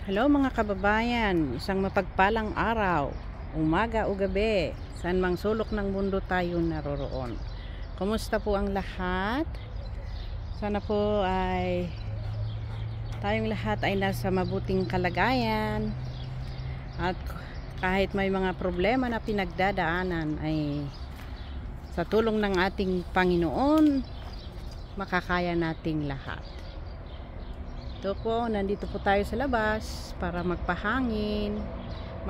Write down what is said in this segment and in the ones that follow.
Hello mga kababayan, isang mapagpalang araw, umaga o gabi, saan mang sulok ng mundo tayo naroroon. Kumusta po ang lahat? Sana po ay tayong lahat ay nasa mabuting kalagayan at kahit may mga problema na pinagdadaanan ay sa tulong ng ating Panginoon makakaya nating lahat. Ito po, nandito po tayo sa labas para magpahangin,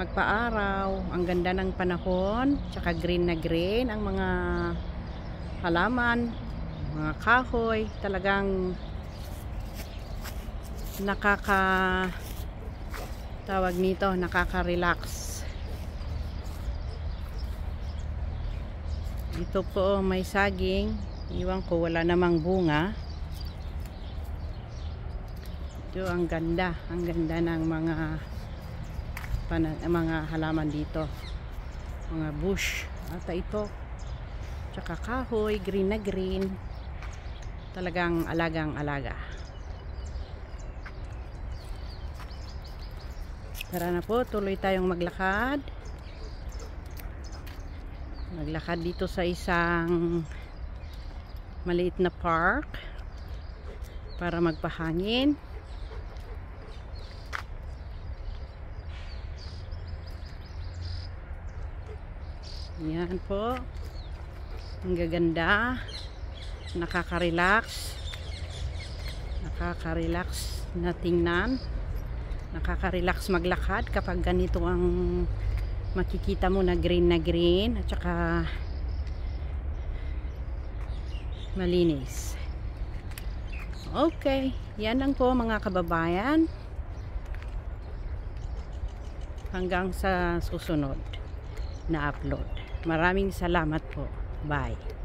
magpaaraw. Ang ganda ng panahon, tsaka green na green ang mga halaman, mga kahoy. Talagang nakaka-relax. Ito po may saging, iwan ko wala namang bunga. Ito ang ganda ng mga halaman dito, mga bush ata ito, tsaka kahoy, green na green, talagang alagang alaga. Tara na po, tuloy tayong maglakad dito sa isang maliit na park para magpahangin. Yan po, ang gaganda, nakaka-relax na tingnan, nakaka-relax maglakad kapag ganito ang makikita mo na green at saka malinis. Okay, yan lang po mga kababayan, hanggang sa susunod na upload. Maraming salamat po. Bye.